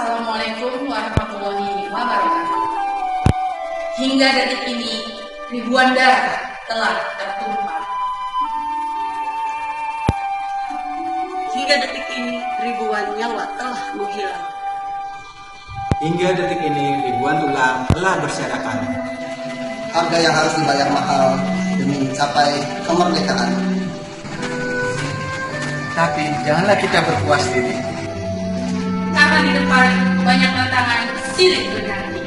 Assalamualaikum warahmatullahi wabarakatuh. Hingga detik ini, ribuan darah telah tertumpah. Hingga detik ini, ribuan nyawa telah menghilang. Hingga detik ini, ribuan tulang telah berserakan. Harga yang harus dibayar mahal demi mencapai kemerdekaan. Tapi janganlah kita berpuas diri. Karena di depan banyak tantangan silih berganti.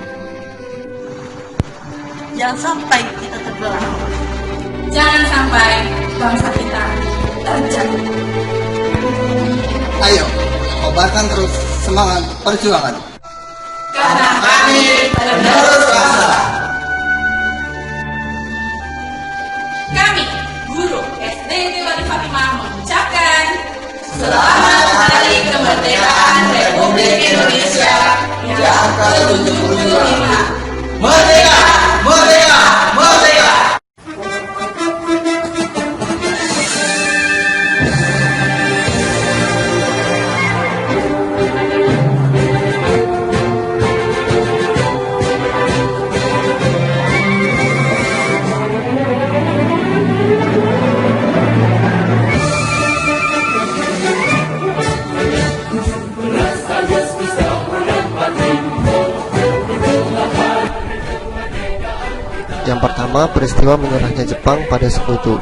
Jangan sampai kita terbelah. Jangan sampai bangsa kita terjatuh. Ayo, kobarkan terus semangat perjuangan. Karena kami penerus bangsa. Kami, guru SD Wali Fatimah mengucapkan Selamat Hari Kemerdekaan Republik Indonesia yang ke-75. Merdeka! Merdeka! Merdeka! Yang pertama, peristiwa menyerahnya Jepang pada Sekutu.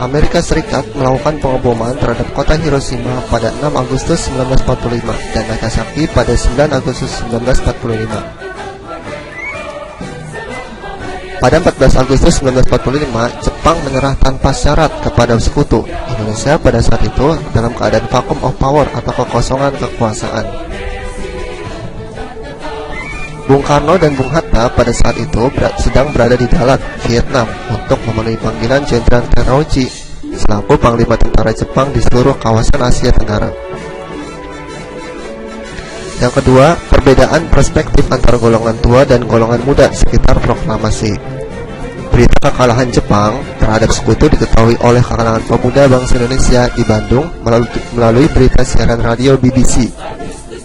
Amerika Serikat melakukan pengeboman terhadap kota Hiroshima pada 6 Agustus 1945 dan Nagasaki pada 9 Agustus 1945. Pada 14 Agustus 1945, Jepang menyerah tanpa syarat kepada Sekutu. Indonesia pada saat itu dalam keadaan vacuum of power atau kekosongan kekuasaan. Bung Karno dan Bung Hatta pada saat itu sedang berada di Dalat, Vietnam untuk memenuhi panggilan Jenderal Terauchi selaku Panglima Tentara Jepang di seluruh kawasan Asia Tenggara. Yang kedua, perbedaan perspektif antara golongan tua dan golongan muda sekitar proklamasi. Berita kekalahan Jepang terhadap Sekutu diketahui oleh kalangan pemuda bangsa Indonesia di Bandung melalui berita siaran radio BBC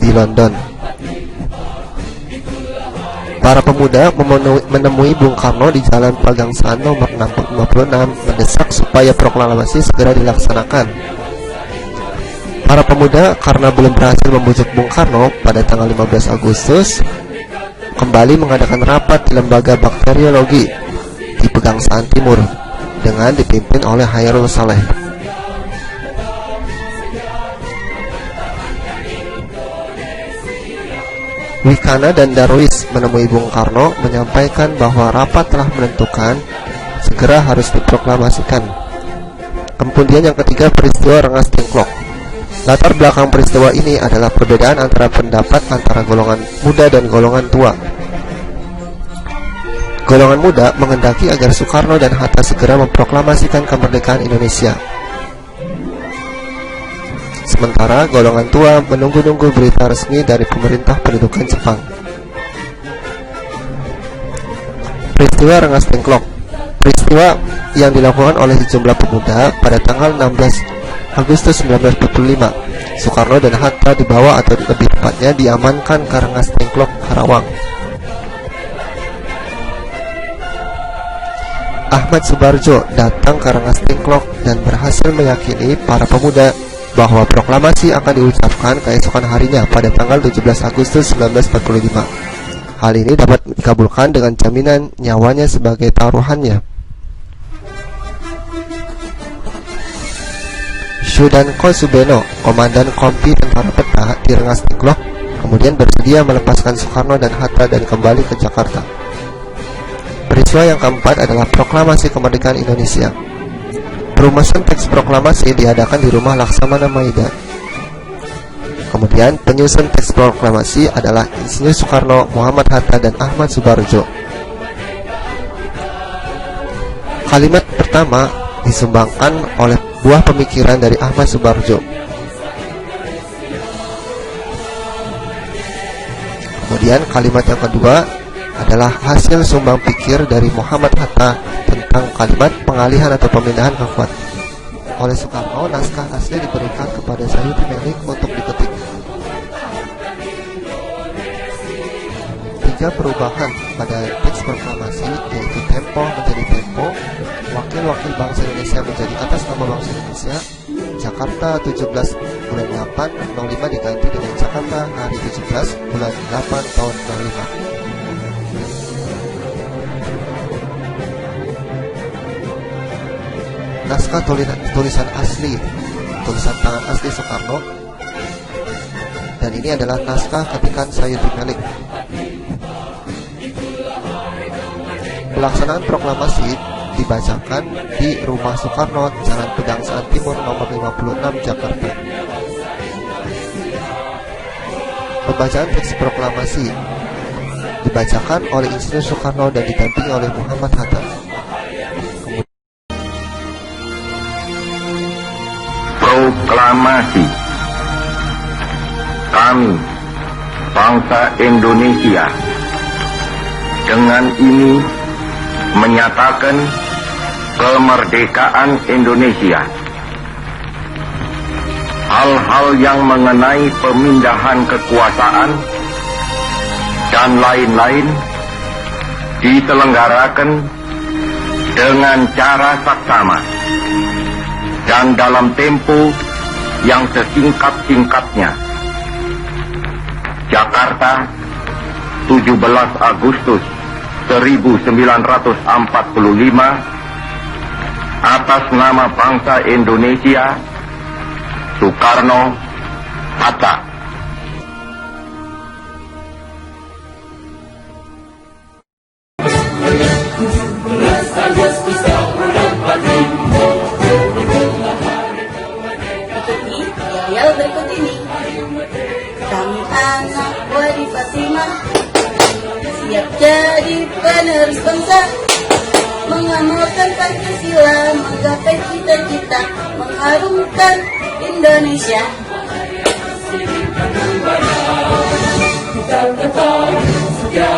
di London. Para pemuda menemui Bung Karno di Jalan Pagangsaan nomor 656 mendesak supaya proklamasi segera dilaksanakan. Para pemuda karena belum berhasil membujuk Bung Karno pada tanggal 15 Agustus kembali mengadakan rapat di Lembaga Bakteriologi di Pegangsaan Timur dengan dipimpin oleh Hairul Saleh. Wikana dan Darwis menemui Bung Karno menyampaikan bahwa rapat telah menentukan segera harus diproklamasikan. Kemudian yang ketiga, peristiwa Rengas Dengklok. Latar belakang peristiwa ini adalah perbedaan antara pendapat antara golongan muda dan golongan tua. Golongan muda menghendaki agar Soekarno dan Hatta segera memproklamasikan kemerdekaan Indonesia. Sementara golongan tua menunggu-nunggu berita resmi dari pemerintah pendudukan Jepang. Peristiwa Rengas Dengklok. Peristiwa yang dilakukan oleh sejumlah pemuda pada tanggal 16 Agustus 1945. Soekarno dan Hatta dibawa atau lebih tepatnya diamankan ke Rengas Dengklok, Karawang. Ahmad Subarjo datang ke Rengas Dengklok dan berhasil meyakini para pemuda bahwa proklamasi akan diucapkan keesokan harinya pada tanggal 17 Agustus 1945. Hal ini dapat dikabulkan dengan jaminan nyawanya sebagai taruhannya. Shudanko Subeno, komandan kompi tentara peta di Rengas Dengklok, kemudian bersedia melepaskan Soekarno dan Hatta dan kembali ke Jakarta. Peristiwa yang keempat adalah proklamasi kemerdekaan Indonesia. Perumasan teks proklamasi diadakan di rumah Laksamana Maida. Kemudian penyusun teks proklamasi adalah Insinyur Soekarno, Muhammad Hatta, dan Ahmad Subarjo. Kalimat pertama disumbangkan oleh buah pemikiran dari Ahmad Subarjo. Kemudian kalimat yang kedua adalah hasil sumbang pikir dari Muhammad Hatta tentang kalimat pengalihan atau pemindahan kekuatan. Oleh Soekarno, naskah asli diberikan kepada Sayuti Melik untuk diketik. saja perubahan pada teks proklamasi, yaitu tempo menjadi tempo, wakil-wakil bangsa Indonesia menjadi atas nama bangsa Indonesia, Jakarta 17 bulan 8 05 diganti dengan Jakarta hari 17 bulan 8 tahun 05. Naskah tulisan asli, tulisan tangan asli Soekarno, dan ini adalah naskah ketikan Sayuti Melik. Pelaksanaan proklamasi dibacakan di Rumah Soekarno, Jalan Pegangsaan Timur nomor 56, Jakarta. Pembacaan teks proklamasi dibacakan oleh Insinyur Soekarno dan didampingi oleh Muhammad Hatta. Proklamasi. Kami, bangsa Indonesia, dengan ini menyatakan kemerdekaan Indonesia. Hal-hal yang mengenai pemindahan kekuasaan dan lain-lain diselenggarakan dengan cara saksama dan dalam tempo yang sesingkat-singkatnya. Jakarta, 17 Agustus 1945, atas nama bangsa Indonesia, Soekarno Hatta. Yel berikut ini, kami anak Wadi Fatimah, siap jadi penerus bangsa, mengamalkan Pancasila, menggapai cita-cita, mengharumkan Indonesia. Kita tetap setia